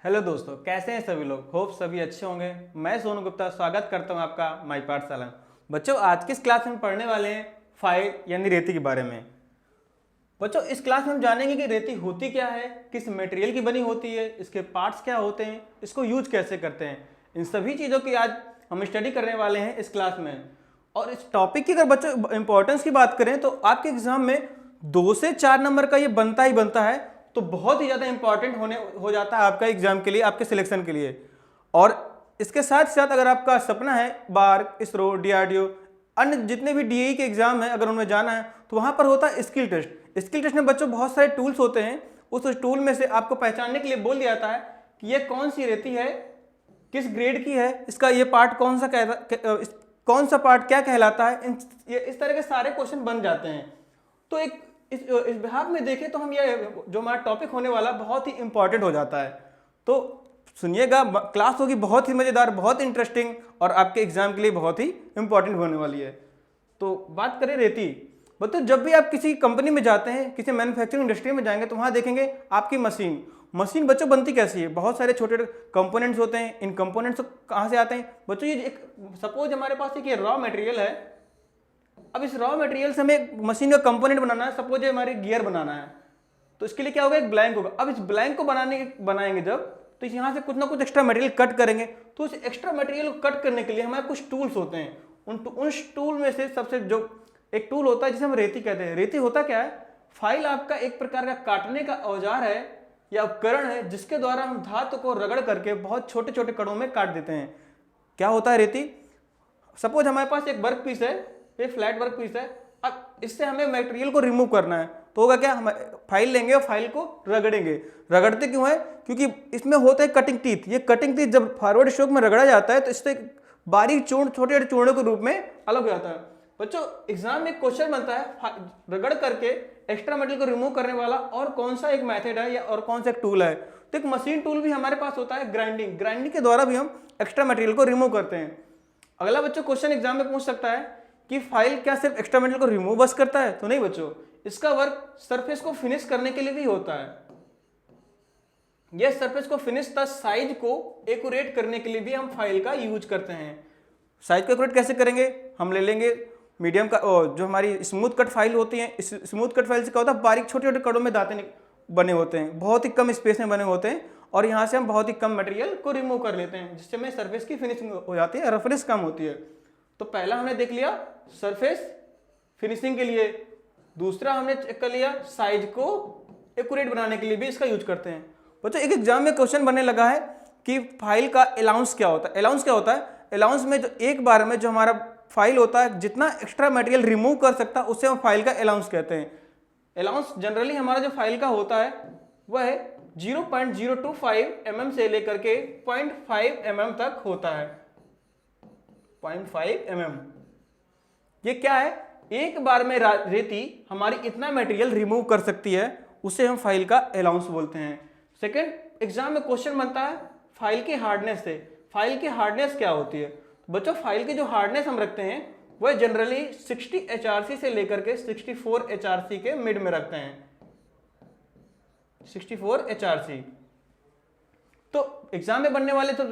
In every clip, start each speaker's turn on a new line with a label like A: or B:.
A: Hello दोस्तों, कैसे हैं सभी लोग। होप सभी अच्छे होंगे। मैं सोनू गुप्ता स्वागत करता हूं आपका माई पाठशाला। बच्चों, आज की इस क्लास में पढ़ने वाले हैं फाइल यानी रेती के बारे में। बच्चों, इस क्लास में हम जानेंगे कि रेती होती क्या है, किस मटेरियल की बनी होती है, इसके पार्ट्स क्या होते हैं, इसको यूज कैसे करते हैं। इन सभी चीज़ों की आज हम स्टडी करने वाले हैं इस क्लास में। और इस टॉपिक की अगर बच्चों इंपॉर्टेंस की बात करें तो आपके एग्जाम में 2 से 4 नंबर का ये बनता ही बनता है। तो बहुत ही ज़्यादा इंपॉर्टेंट हो जाता है आपका एग्जाम के लिए, आपके सिलेक्शन के लिए। और इसके साथ साथ अगर आपका सपना है बार, इसरो, डीआरडीओ, अन्य जितने भी डीई के एग्जाम है अगर उनमें जाना है तो वहाँ पर होता है स्किल टेस्ट। स्किल टेस्ट में बच्चों बहुत सारे टूल्स होते हैं। उस टूल में से आपको पहचानने के लिए बोल दिया जाता है कि ये कौन सी रेती है, किस ग्रेड की है, इसका ये पार्ट कौन सा पार्ट क्या कहलाता है। इस तरह के सारे क्वेश्चन बन जाते हैं। तो इस बिहार में देखें तो हम ये जो हमारा टॉपिक होने वाला बहुत ही इंपॉर्टेंट हो जाता है। तो सुनिएगा, क्लास होगी बहुत ही मज़ेदार, बहुत इंटरेस्टिंग और आपके एग्जाम के लिए बहुत ही इंपॉर्टेंट होने वाली है। तो बात करें रेती। मतलब जब भी आप किसी कंपनी में जाते हैं, किसी मैन्युफैक्चरिंग इंडस्ट्री में जाएंगे तो वहाँ देखेंगे आपकी मशीन बच्चों बनती कैसी है। बहुत सारे छोटे छोटे कंपोनेंट्स होते हैं। इन कंपोनेंट्स कहाँ से आते हैं बच्चों? ये एक सपोज हमारे पास एक रॉ मटेरियल है। अब इस रॉ मटेरियल से हमें मशीन का कंपोनेंट बनाना है। सपोज हमारे गियर बनाना है तो इसके लिए क्या होगा, एक ब्लैंक होगा। अब इस ब्लैंक को बनाएंगे जब, तो यहाँ से कुछ ना कुछ एक्स्ट्रा मटेरियल कट करेंगे। तो उस एक्स्ट्रा मटेरियल को कट करने के लिए हमारे कुछ टूल्स होते हैं। उन टूल में से सबसे जो एक टूल होता है जिसे हम रेती कहते हैं। रेती होता क्या है? फाइल आपका एक प्रकार का काटने का औजार है या उपकरण है जिसके द्वारा हम धातु को रगड़ करके बहुत छोटे छोटे कणों में काट देते हैं। क्या होता है रेती? सपोज हमारे पास एक वर्क पीस है, ये फ्लैट वर्क पीस है। अब इससे हमें मटेरियल को रिमूव करना है तो होगा क्या, हम फाइल लेंगे और फाइल को रगड़ेंगे। रगड़ते क्यों है? क्योंकि इसमें होता है कटिंग टीथ। ये कटिंग टीथ जब फॉरवर्ड स्ट्रोक में रगड़ा जाता है तो इससे बारीक चूर्ण, छोटे छोटे चूर्णों के रूप में अलग हो जाता है। बच्चों, एग्जाम में क्वेश्चन बनता है रगड़ करके एक्स्ट्रा मटेरियल को रिमूव करने वाला और कौन सा एक मेथड है या और कौन सा एक टूल है। तो एक मशीन टूल भी हमारे पास होता है, ग्राइंडिंग के द्वारा भी हम एक्स्ट्रा मटेरियल को रिमूव करते हैं। अगला बच्चों क्वेश्चन एग्जाम में पूछ सकता है कि फाइल क्या सिर्फ एक्स्ट्रा मटेरियल को रिमूव बस करता है? तो नहीं बच्चों, इसका वर्क सरफेस को फिनिश करने के लिए भी होता है। यह सरफेस को फिनिश था साइज को एक्यूरेट करने के लिए भी हम फाइल का यूज करते हैं। साइज को एक्यूरेट कैसे करेंगे? हम ले लेंगे मीडियम का, जो हमारी स्मूथ कट फाइल होती है। इस स्मूथ कट फाइल से क्या होता है, बारीक छोटे छोटे कड़ों में दांते बने होते हैं, बहुत ही कम स्पेस में बने होते हैं और यहाँ से हम बहुत ही कम मटेरियल को रिमूव कर लेते हैं जिससे हमें सरफेस की फिनिशिंग हो जाती है, रफनेस कम होती है। तो पहला हमने देख लिया सरफेस फिनिशिंग के लिए। दूसरा हमने चेक कर लिया साइज को एक्यूरेट बनाने के लिए भी इसका यूज करते हैं। बच्चों, एक एग्जाम में क्वेश्चन बनने लगा है कि फाइल का अलाउंस क्या होता है। अलाउंस क्या होता है? अलाउंस में जो एक बार में जो हमारा फाइल होता है, जितना एक्स्ट्रा मटेरियल रिमूव कर सकता है उसे हम फाइल का अलाउंस कहते हैं। अलाउंस जनरली हमारा जो फाइल का होता है वह 0.025 mm से लेकर के 0.5 mm तक होता है। 0.5 mm ये क्या है? एक बार में रेती हमारी इतना मटेरियल रिमूव कर सकती है, उसे हम फाइल का अलाउंस बोलते हैं। सेकंड, एग्जाम में क्वेश्चन बनता है फाइल की हार्डनेस से। फाइल की हार्डनेस क्या होती है? बच्चों, फाइल की जो हार्डनेस हम रखते हैं वह जनरली 60 HRC से लेकर के 64 HRC के मिड में रखते हैं। 64 HRC। तो एग्जाम में बनने वाले तो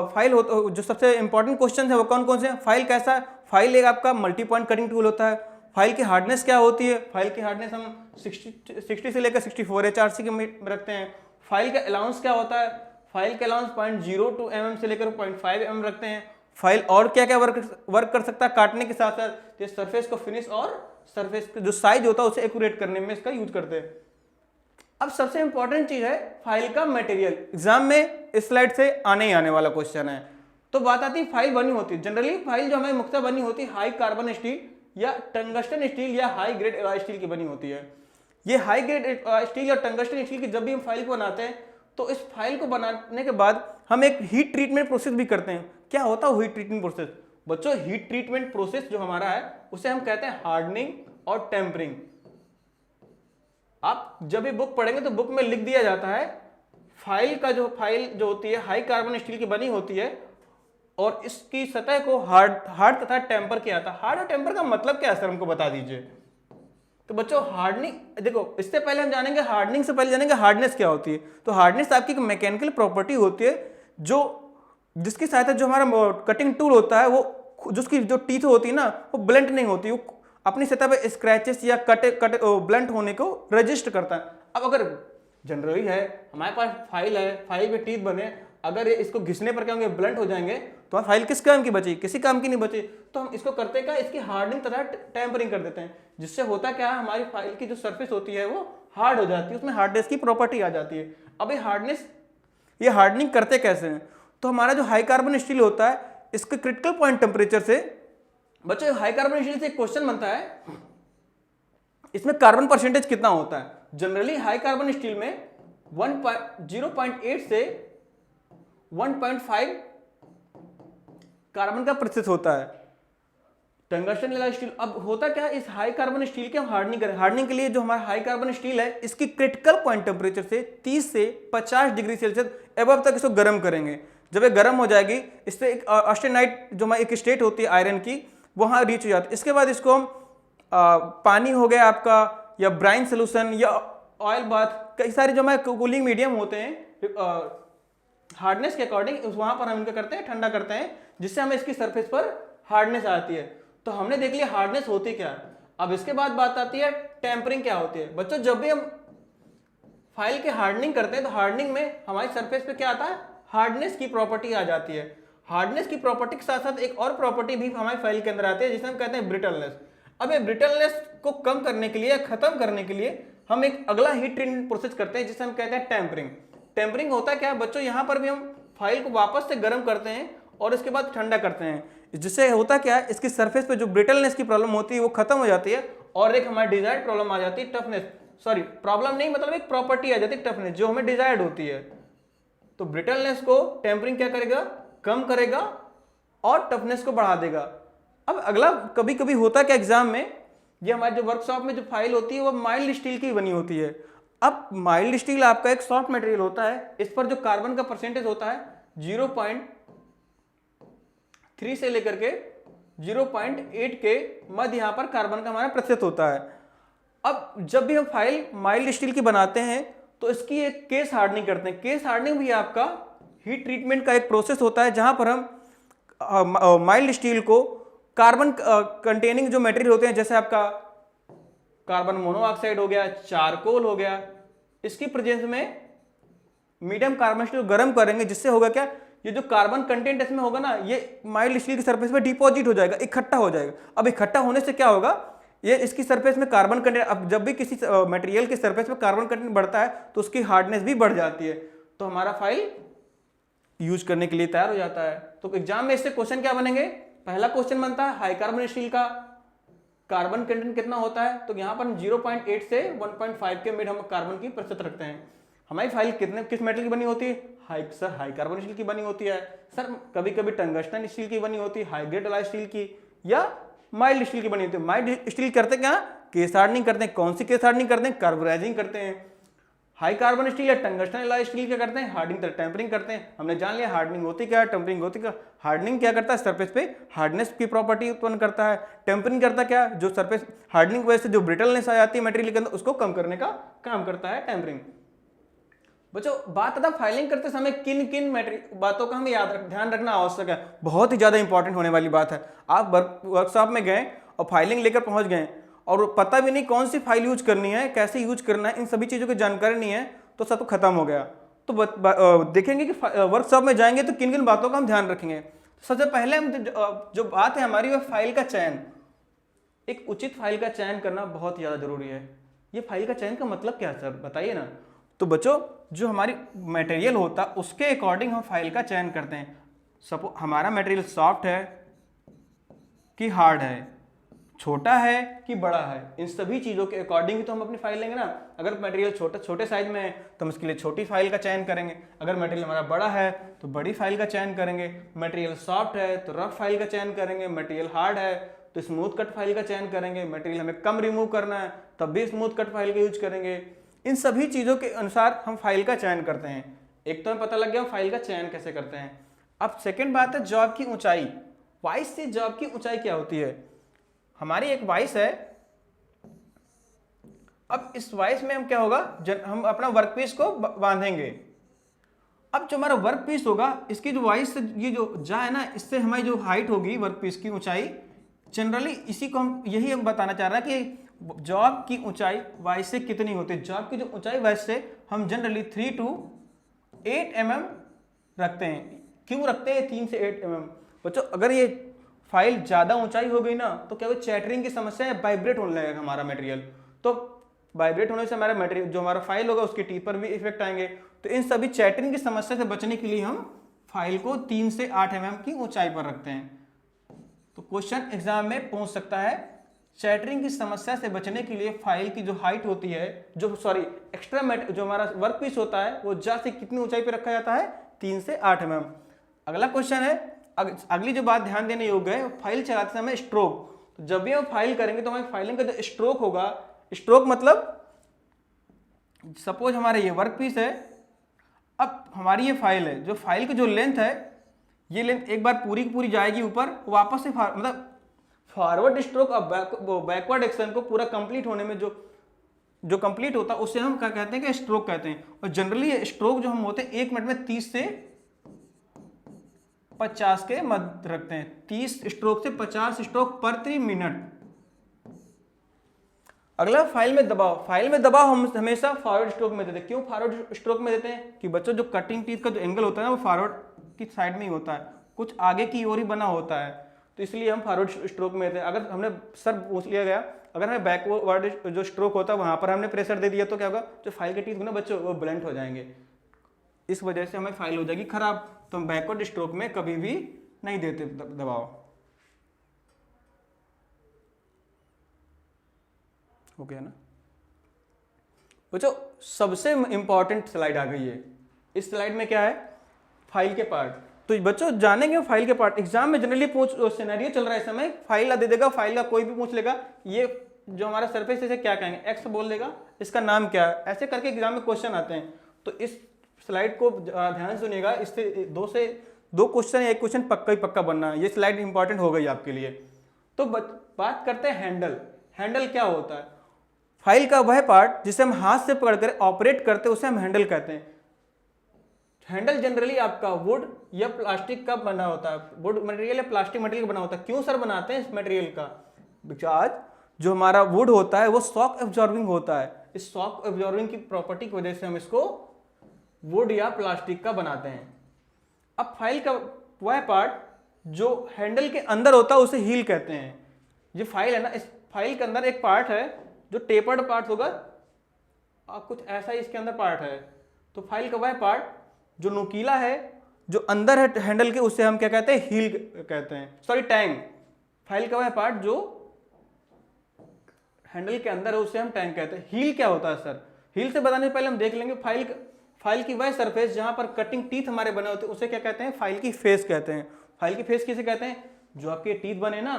A: फाइल हो, जो सबसे इंपॉर्टेंट क्वेश्चन है वो कौन कौन से हैं? फाइल कैसा है? फाइल एक आपका मल्टी पॉइंट कटिंग टूल होता है। फाइल की हार्डनेस क्या होती है? फाइल की हार्डनेस हम 60 से लेकर 64 HRC के में रखते हैं। फाइल का अलाउंस क्या होता है? फाइल का अलाउंस 0.02 mm से लेकर 0.5 mm रखते हैं। फाइल और क्या क्या वर्क कर सकता है काटने के साथ साथ? सरफेस को फिनिश और सरफेस का जो साइज होता है उसे एक्यूरेट करने में इसका यूज करते हैं। अब सबसे इंपॉर्टेंट चीज है फाइल का मटेरियल। एग्जाम में इस स्लाइड से आने ही आने वाला क्वेश्चन है। तो बात आती है फाइल बनी होती है। जनरली फाइल जो हमें मुख्यतः बनी होती है हाई कार्बन स्टील या टंगस्टन स्टील या हाई ग्रेड एलॉय स्टील की बनी होती है। ये हाई ग्रेड स्टील या टंगस्टन स्टील की जब भी हम फाइल को बनाते हैं तो इस फाइल को बनाने के बाद हम एक हीट ट्रीटमेंट प्रोसेस भी करते हैं। क्या होता है हीट ट्रीटमेंट प्रोसेस? बच्चों, हीट ट्रीटमेंट प्रोसेस जो हमारा है उसे हम कहते हैं हार्डनिंग और टेम्परिंग। आप जब भी बुक पढ़ेंगे तो बुक में लिख दिया जाता है फाइल जो होती है हाई कार्बन स्टील की बनी होती है और इसकी सतह को हार्ड तथा टेम्पर किया जाता है। हार्ड और टेम्पर का मतलब क्या है सर, हमको बता दीजिए। तो बच्चों हार्डनिंग, देखो इससे पहले हम जानेंगे, हार्डनिंग से पहले जानेंगे हार्डनेस क्या होती है। तो हार्डनेस आपकी एक मैकेनिकल प्रॉपर्टी होती है जो जिसकी सहायता जो हमारा कटिंग टूल होता है वो जिसकी जो टीथ होती है ना वो ब्लंट नहीं होती, वो अपनी सतह पे स्क्रैचेस या कट ब्लंट होने को रजिस्ट करता है। अब अगर जनरली है हमारे पास फाइल है, फाइल पे टीथ बने, अगर इसको घिसने पर क्या होंगे, ब्लंट हो जाएंगे, तो फाइल किस काम की बची, किसी काम की नहीं बची। तो हम इसको करते क्या, इसकी हार्डनिंग तथा टेम्परिंग कर देते हैं, जिससे होता क्या है हमारी फाइल की जो सरफेस होती है वो हार्ड हो जाती है, उसमें हार्डनेस की प्रॉपर्टी आ जाती है। अब ये हार्डनिंग करते कैसे हैं, तो हमारा जो हाई कार्बन स्टील होता है इसके क्रिटिकल पॉइंट टेम्परेचर से, बच्चों हाई कार्बन स्टील से एक क्वेश्चन बनता है, इसमें कार्बन परसेंटेज कितना होता है। जनरली हाई कार्बन स्टील में 0.8 से 1.5 कार्बन का प्रतिशत होता है। टंगस्टन एलॉय स्टील, अब होता क्या है, इस हाई कार्बन स्टील की हम हार्डनिंग करें, हार्डनिंग के लिए जो हमारा हाई कार्बन स्टील है इसकी क्रिटिकल पॉइंट टेम्परेचर से 30 से 50 डिग्री सेल्सियस एबव तक इसको गर्म करेंगे। जब ये गर्म हो जाएगी, इससे एक ऑस्टेनाइट जो हमारी एक स्टेट होती है आयरन की, वहां रीच हो जाती है। इसके बाद इसको हम पानी हो गया आपका, या ब्राइन सोल्यूशन या ऑयल बाथ, कई सारे जो हमारे कूलिंग मीडियम होते हैं हार्डनेस के अकॉर्डिंग, वहां पर हम इनका करते हैं, ठंडा करते हैं, जिससे हमें इसकी सरफेस पर हार्डनेस आती है। तो हमने देख लिया हार्डनेस होती क्या है। अब इसके बाद बात आती है टेम्परिंग क्या होती है। बच्चों जब भी हम फाइल के हार्डनिंग करते हैं तो हार्डनिंग में हमारी सरफेस पे क्या आता है, हार्डनेस की प्रॉपर्टी आ जाती है। हार्डनेस की प्रॉपर्टी के साथ साथ एक और प्रॉपर्टी भी हमारी फाइल के अंदर आती है जिसे हम कहते हैं ब्रिटलनेस। अब ये ब्रिटलनेस को कम करने के लिए, खत्म करने के लिए हम एक अगला हीट ट्रीटमेंट प्रोसेस करते हैं जिसे हम कहते हैं टेम्परिंग। टेम्परिंग होता क्या है बच्चों, यहाँ पर भी हम फाइल को वापस से गर्म करते हैं और इसके बाद ठंडा करते हैं, जिससे होता क्या है इसकी सरफेस पे जो ब्रिटलनेस की प्रॉब्लम होती है वो खत्म हो जाती है और एक हमारी डिजायर्ड प्रॉब्लम आ जाती है टफनेस, सॉरी प्रॉब्लम नहीं मतलब एक प्रॉपर्टी आ जाती है टफनेस जो हमें डिजायर्ड होती है। तो ब्रिटलनेस को टेम्परिंग क्या करेगा, कम करेगा और टफनेस को बढ़ा देगा। अब अगला कभी कभी होता क्या एग्जाम में, ये हमारे जो वर्कशॉप में जो फाइल होती है वो माइल्ड स्टील की बनी होती है। अब माइल्ड स्टील आपका एक सॉफ्ट मटेरियल होता है, इस पर जो कार्बन का परसेंटेज होता है 0.3 से लेकर के 0.8 के मध्य यहाँ पर कार्बन का हमारा प्रतिशत होता है। अब जब भी हम फाइल माइल्ड स्टील की बनाते हैं तो इसकी एक केस हार्डनिंग करते हैं। केस हार्डनिंग भी आपका हीट ट्रीटमेंट का एक प्रोसेस होता है जहां पर हम माइल्ड स्टील को कार्बन कंटेनिंग जो मटेरियल होते हैं जैसे आपका कार्बन मोनोऑक्साइड हो गया, चारकोल हो गया, इसकी प्रेजेंस में मीडियम कार्बन स्टील गर्म करेंगे, जिससे होगा क्या, ये जो कार्बन कंटेंट इसमें होगा ना ये माइल्ड स्टील की सरफेस पे डिपॉजिट हो जाएगा, इकट्ठा हो जाएगा। अब इकट्ठा होने से क्या होगा, ये इसकी सरफेस में कार्बन कंटेंट, अब जब भी किसी मटेरियल की सरफेस पे कार्बन कंटेंट बढ़ता है तो उसकी हार्डनेस भी बढ़ जाती है, तो हमारा फाइल यूज करने के लिए तैयार हो जाता है। तो एग्जाम में इससे क्वेश्चन क्या बनेंगे, पहला क्वेश्चन बनता है हाई कार्बन स्टील का कार्बन कंटेंट कितना होता है, तो यहाँ पर 0.8 से 1.5 के मिड हम कार्बन की प्रतिशत रखते हैं। हमारी फाइल किस मेटल की बनी होती है, हाई कार्बन स्टील की बनी होती है सर, कभी कभी टंगस्टन स्टील की बनी होती है, हाई ग्रेड एलॉय स्टील की, या माइल्ड स्टील की बनी होती है। माइल्ड स्टील करते क्या, केस हार्डनिंग करते हैं। कौन सी केस हार्डनिंग करते हैं, कार्बोराइजिंग करते हैं। हाई कार्बन स्टील या टंगस्टन एलॉय स्टील क्या करते हैं, हार्डनिंग टेम्परिंग करते हैं। हमने जान लिया हार्डनिंग होती क्या है, टेम्परिंग होती क्या। हार्डनिंग क्या करता है, सरफेस पे हार्डनेस की प्रॉपर्टी उत्पन्न करता है। टेम्परिंग करता क्या, जो सरफेस हार्डनिंग की वजह से जो ब्रिटलनेस आ जाती है मटेरियल के अंदर उसको कम करने का काम करता है टेम्परिंग। बच्चों बात आता फाइलिंग करते समय किन किन बातों का हमें ध्यान रखना आवश्यक है, बहुत ही ज्यादा इंपॉर्टेंट होने वाली बात है। आप वर्कशॉप में गए और फाइलिंग लेकर पहुंच गए और पता भी नहीं कौन सी फाइल यूज करनी है, कैसे यूज करना है, इन सभी चीजों की जानकारी नहीं है तो सब खत्म हो गया। तो देखेंगे कि वर्कशॉप में जाएंगे तो किन किन बातों का हम ध्यान रखेंगे। सबसे पहले हम जो बात है हमारी, वह फाइल का चयन। एक उचित फाइल का चयन करना बहुत ज्यादा जरूरी है। ये फाइल का चयन का मतलब क्या है सर, बताइए ना। तो बच्चों जो हमारी मटेरियल होता है उसके अकॉर्डिंग हम फाइल का चयन करते हैं। सपोज हमारा मटेरियल सॉफ्ट है कि हार्ड है, छोटा है कि बड़ा है, इन सभी चीज़ों के अकॉर्डिंग ही तो हम अपनी फाइल लेंगे ना। अगर मटेरियल छोटे साइज में है तो हम इसके लिए छोटी फाइल का चयन करेंगे। अगर मटेरियल हमारा बड़ा है तो बड़ी फाइल का चयन करेंगे। मटेरियल सॉफ्ट है तो रफ फाइल का चयन करेंगे। मटेरियल हार्ड है तो स्मूथ कट फाइल का चयन करेंगे। मटेरियल हमें कम रिमूव करना है तब भी स्मूथ कट फाइल का यूज करेंगे। इन सभी चीज़ों के अनुसार हम फाइल का चयन करते हैं। एक तो हमें पता लग गया हम फाइल का चयन कैसे करते हैं। अब सेकेंड बात है जॉब की ऊंचाई। वाइस से जॉब की ऊंचाई क्या होती है। हमारी एक वाइस है अब इस वाइस में हम क्या होगा, हम अपना वर्क पीस को बांधेंगे। अब जो हमारा वर्क पीस होगा इसकी जो वाइस से ये जो जा है ना, इससे हमारी जो हाइट होगी वर्क पीस की ऊंचाई, जनरली इसी को हम यही हम बताना चाह रहे हैं कि जॉब की ऊंचाई वाइस से कितनी होती है। जॉब की जो ऊंचाई वाइस से हम जनरली 3 to 8 mm रखते हैं। क्यों रखते हैं 3 से 8 mm? बच्चों अगर ये फाइल ज़्यादा ऊंचाई हो गई ना तो क्या होगा, चैटरिंग की समस्या है, वाइब्रेट होने लगेगा हमारा मटेरियल। तो वाइब्रेट होने से हमारा मटेरियल जो हमारा फाइल होगा उसकी टीथ पर भी इफेक्ट आएंगे। तो इन सभी चैटरिंग की समस्या से बचने के लिए हम फाइल को 3 से 8 mm की ऊंचाई पर रखते हैं। तो क्वेश्चन एग्जाम में पूछ सकता है, चैटरिंग की समस्या से बचने के लिए फाइल की जो हाइट होती है, जो एक्स्ट्रा जो हमारा वर्क पीस होता है वो जा से कितनी ऊंचाई पर रखा जाता है, 3 से 8 mm। अगला क्वेश्चन है, अगली जो बात ध्यान देने योग्य है, फाइल चलाते समय स्ट्रोक। तो जब भी हम फाइल करेंगे तो हमारी फाइलिंग का जो स्ट्रोक होगा, स्ट्रोक मतलब सपोज हमारा ये वर्क पीस है, अब हमारी ये फाइल है, जो फाइल की जो लेंथ है, ये लेंथ एक बार पूरी की पूरी जाएगी ऊपर, वापस से मतलब फॉरवर्ड स्ट्रोक और बैकवर्ड एक्शन को पूरा कंप्लीट होने में जो कंप्लीट होता है उसे हम क्या कहते हैं कि स्ट्रोक कहते हैं। और जनरली ये स्ट्रोक जो हम होते हैं 1 मिनट में 30 से 50 के मध्य रखते हैं। 30 स्ट्रोक से 50 स्ट्रोक पर मिनट। अगला फाइल में दबाव। फाइल में दबाव हम हमेशा फॉरवर्ड स्ट्रोक में देते हैं। क्यों फॉरवर्ड स्ट्रोक में देते हैं कि बच्चों जो कटिंग टीथ का जो एंगल होता है ना वो फॉरवर्ड की साइड में ही होता है, कुछ आगे की ओर ही बना होता है, तो इसलिए हम फॉरवर्ड स्ट्रोक में देते हैं। अगर हमने सर पूछ लिया गया, अगर हमें बैकवर्ड जो स्ट्रोक होता है वहां पर हमने प्रेशर दे दिया तो क्या होगा, जो फाइल के टीथ ना बच्चों वो ब्लंट हो जाएंगे, इस वजह से हमें फाइल हो जाएगी खराब। तो हम बैकवर्ड स्ट्रोक में कभी भी नहीं देते दबाव। हो गया ना बच्चों, सबसे इंपॉर्टेंट स्लाइड आ गई है। इस स्लाइड में क्या है, फाइल के पार्ट। तो बच्चों जानेंगे फाइल के पार्ट। एग्जाम में जनरली सिनेरियो चल रहा है इस समय, फाइल दे देगा, फाइल का कोई भी पूछ लेगा ये जो हमारा सरफेस इसे क्या कहेंगे, एक्स बोल देगा, इसका नाम क्या है, ऐसे करके एग्जाम में क्वेश्चन आते हैं। तो इस स्लाइड को ध्यान सुनिएगा, इससे दो क्वेश्चन, एक क्वेश्चन पक्का ही पक्का बनना है। ये स्लाइड इंपॉर्टेंट हो गई आपके लिए। तो बात करते हैं हैंडल। हैंडल क्या होता है, फाइल का वह पार्ट जिसे हम हाथ से पकड़कर ऑपरेट करते हैं उसे हम हैंडल कहते हैं। हैंडल जनरली आपका वुड या प्लास्टिक का बना होता है, वुड मटेरियल या प्लास्टिक मटेरियल का बना होता है। क्यों सर बनाते हैं इस मटेरियल का, बिकॉज जो हमारा वुड होता है वो शॉक एब्जॉर्बिंग होता है। इस शॉक एब्जॉर्बिंग की प्रॉपर्टी की वजह से हम इसको वुड या प्लास्टिक का बनाते हैं। अब फाइल का वह पार्ट जो हैंडल के अंदर होता है उसे हील कहते हैं। ये फाइल है ना, इस फाइल के अंदर एक पार्ट है जो टेपर्ड पार्ट होगा, कुछ ऐसा ही इसके अंदर पार्ट है। तो फाइल का वह पार्ट जो नुकीला है, जो अंदर है हैंडल के, उसे हम क्या कहते हैं, हील कहते हैं, सॉरी टैंग। फाइल का वह पार्ट जो हैंडल के अंदर है उसे हम टैंग कहते हैं। हील क्या होता है सर, हील से बताने से पहले हम देख लेंगे फाइल की वह सरफेस जहां पर कटिंग टीथ हमारे बने होते हैं उसे क्या कहते हैं, फाइल की फेस कहते हैं। फाइल की फेस किसे कहते हैं, जो आपके टीथ बने ना,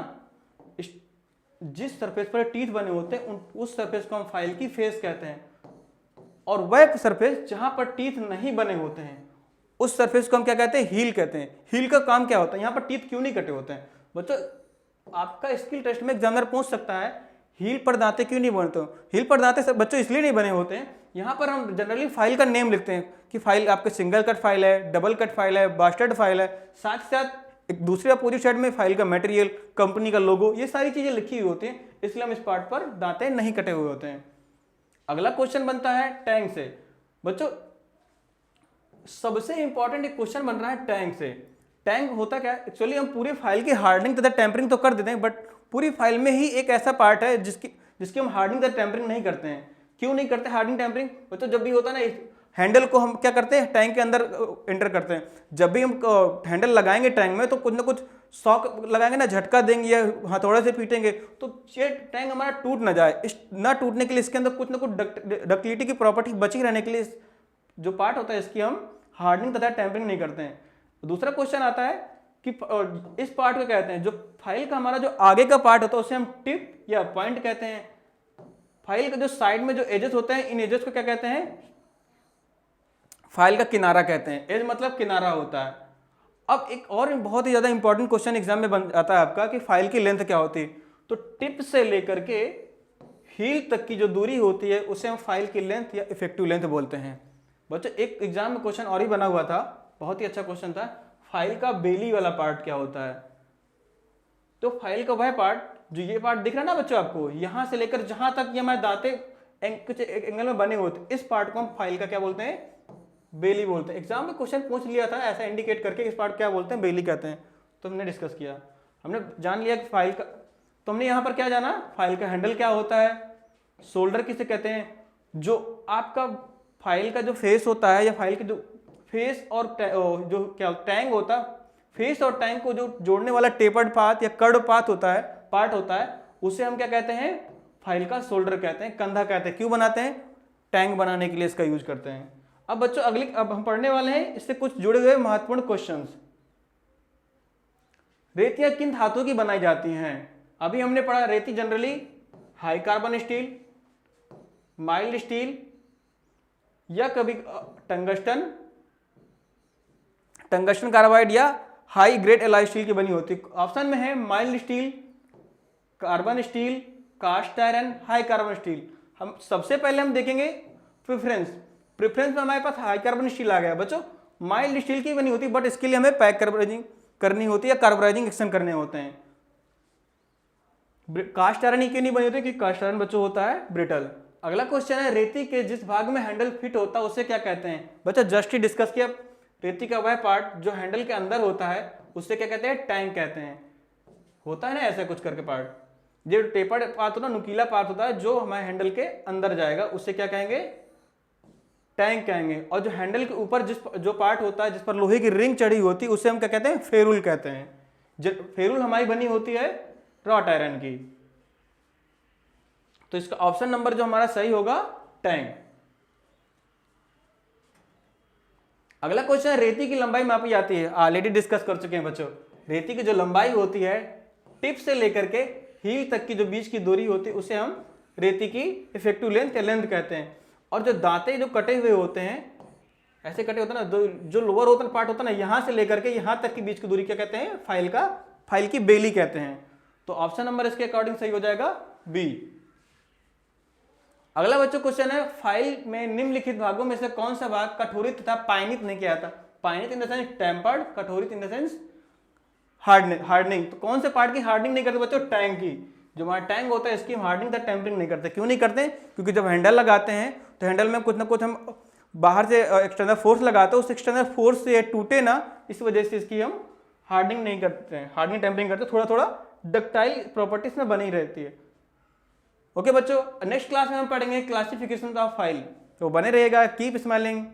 A: जिस सरफेस पर टीथ बने होते हैं उस सरफेस को हम फाइल की फेस कहते हैं। और वह सरफेस जहां पर टीथ नहीं बने होते हैं उस सरफेस को हम क्या कहते हैं, हील कहते हैं। हील का काम क्या होता है, यहाँ पर टीथ क्यों नहीं कटे होते हैं बच्चों, आपका स्किल टेस्ट में एग्जामिनर पूछ सकता है हील पर दांते क्यों नहीं बनते हो। हील पर दांते बच्चों इसलिए नहीं बने होते हैं, यहाँ पर हम जनरली फाइल का नेम लिखते हैं कि फाइल आपके सिंगल कट फाइल है, डबल कट फाइल है, बास्टर्ड फाइल है, साथ साथ एक दूसरे अपोजिट साइड में फाइल का मटेरियल, कंपनी का लोगो, ये सारी चीजें लिखी हुई होती हैं, इसलिए हम इस पार्ट पर दांते नहीं कटे हुए होते हैं। अगला क्वेश्चन बनता है टैंग से। बच्चों सबसे इंपॉर्टेंट एक क्वेश्चन बन रहा है टैंग से। टैंग होता क्या है, एक्चुअली हम पूरे फाइल की हार्डनिंग तथा टेम्परिंग तो कर देते हैं, बट पूरी फाइल में ही एक ऐसा पार्ट है जिसकी हम हार्डनिंग तथा टेम्परिंग नहीं करते हैं। क्यों नहीं करते हार्डनिंग टेम्परिंग बच्चों, जब भी होता है ना हैंडल को हम क्या करते हैं, टैंक के अंदर एंटर करते हैं। जब भी हम हैंडल लगाएंगे टैंक में तो कुछ ना कुछ शॉक लगाएंगे ना, झटका देंगे या हथौड़े से पीटेंगे तो ये टैंक हमारा टूट ना जाए। इस ना टूटने के लिए इसके अंदर कुछ ना कुछ डक्टिलिटी की प्रॉपर्टी बची रहने के लिए जो पार्ट होता है इसकी हम हार्डनिंग तथा टेम्परिंग नहीं करते हैं। दूसरा क्वेश्चन आता है कि इस पार्ट को कहते हैं, जो फाइल का हमारा जो आगे का पार्ट होता है उसे हम टिप या पॉइंट कहते हैं। फाइल का जो साइड में जो एजेस होते हैं, इन एजेस को क्या कहते हैं, फाइल का किनारा कहते हैं। एज मतलब किनारा होता है। अब एक और बहुत ही ज्यादा इंपॉर्टेंट क्वेश्चन एग्जाम में बन जाता है आपका कि फाइल की लेंथ क्या होती है। तो टिप से लेकर के हील तक की जो दूरी होती है उसे हम फाइल की लेंथ या इफेक्टिव लेंथ बोलते हैं। बच्चों एक एग्जाम में क्वेश्चन और ही बना हुआ था, बहुत ही अच्छा क्वेश्चन था, फाइल का बेली वाला पार्ट क्या होता है। तो फाइल का वह पार्ट जो ये पार्ट दिख रहा है ना बच्चों आपको, यहां से लेकर जहां तक ये हमारे दांते कुछ एंगल में बने होते हैं, इस पार्ट को हम फाइल का क्या बोलते हैं, बेली बोलते हैं। एग्जाम में क्वेश्चन पूछ लिया था ऐसा इंडिकेट करके, इस पार्ट क्या बोलते हैं, बेली कहते हैं। तो हमने डिस्कस किया, हमने जान लिया कि फाइल का, तो हमने यहाँ पर क्या जाना, फाइल का हैंडल क्या होता है, शोल्डर किसे कहते हैं, जो आपका फाइल का जो फेस होता है या फाइल के जो फेस और जो क्या टैंग होता है, फेस और टैंग को जो जोड़ने वाला टेपर्ड पाथ या कर्व पाथ होता है, पार्ट होता है, उसे हम क्या कहते हैं, फाइल का शोल्डर कहते हैं, कंधा कहते हैं। क्यों बनाते हैं, टैंग बनाने के लिए इसका यूज करते हैं। अब बच्चों अब हम पढ़ने वाले हैं इससे कुछ जुड़े हुए महत्वपूर्ण क्वेश्चंस। रेतियां किन धातुओं की बनाई जाती हैं। अभी हमने पढ़ा रेती generally high carbon steel, mild steel या कभी टंगस्टन कार्बाइड या हाई ग्रेड एलॉय स्टील की बनी होती है। ऑप्शन में है mild steel, carbon steel, cast iron, high carbon steel. हम सबसे पहले हम देखेंगे प्रेफरेंस में हमारे पास हाई कार्बन स्टील आ गया। बच्चों माइल्ड स्टील की बनी होती है, बट इसके लिए हमें पैक कार्बोनाइजिंग करनी होती है, कार्बोनाइजिंग एक्शन करने होते हैं। कास्ट आयरन क्यों नहीं बनी होती, क्योंकि कास्ट आयरन बच्चों होता है ब्रिटल। अगला क्वेश्चन है रेती के जिस भाग में हैंडल फिट होता है उसे क्या कहते हैं। बच्चों जस्ट ही डिस्कस किया, रेती का वह पार्ट जो हैंडल के अंदर होता है उससे क्या कहते हैं, टैंक कहते हैं। होता है ना ऐसा कुछ करके पार्ट, जो टेपर्ड पार्ट होता है, नुकीला पार्ट होता है जो हमारे हैंडल के अंदर जाएगा, उससे क्या कहेंगे, टैंक कहेंगे। और जो हैंडल के ऊपर जो पार्ट होता है जिस पर लोहे की रिंग चढ़ी होती है उसे हम क्या कहते हैं, फेरुल कहते हैं। फेरुल हमारी बनी होती है रॉट आयरन की। तो इसका ऑप्शन नंबर जो हमारा सही होगा टैंक। अगला क्वेश्चन है रेती की लंबाई मापी जाती है। ऑलरेडी डिस्कस कर चुके हैं बच्चों, रेती की जो लंबाई होती है टिप से लेकर के हील तक की जो बीच की दूरी होती है उसे हम रेती की इफेक्टिव लेंथ या लेंथ कहते हैं। और जो दांते जो कटे हुए होते हैं, ऐसे कटे होते हैं ना, जो लोअर होता है पार्ट होता है ना, यहां से लेकर के यहां तक की बीच की दूरी क्या कहते हैं, फाइल की बेली कहते हैं। तो ऑप्शन नंबर इसके अकॉर्डिंग सही हो जाएगा बी। अगला बच्चों क्वेश्चन है फाइल में निम्नलिखित भागों में से कौन सा भाग कठोरित तथा पायनित नहीं किया जाता। पायनित इन द सेंस टेम्पर्ड, कठोरित इन द सेंस हार्डनिंग। तो कौन से पार्ट की हार्डनिंग नहीं करते बच्चों, टैंक की। जो हमारा टैंक होता है इसकी हम हार्डनिंग तथा टेम्परिंग नहीं करते। क्यों नहीं करते, क्योंकि जब हैंडल लगाते हैं तो हैंडल में कुछ ना कुछ हम बाहर से एक्सटर्नल फोर्स लगाते हैं, उस एक्सटर्नल फोर्स से टूटे ना, इस वजह से इसकी हम हार्डनिंग नहीं करते हैं, हार्डनिंग टेम्परिंग करते, थोड़ा थोड़ा डक्टाइल प्रॉपर्टीज में बनी रहती है। ओके बच्चों, नेक्स्ट क्लास में हम पढ़ेंगे क्लासिफिकेशन ऑफ फाइल। तो बने रहेगा, कीप स्माइलिंग।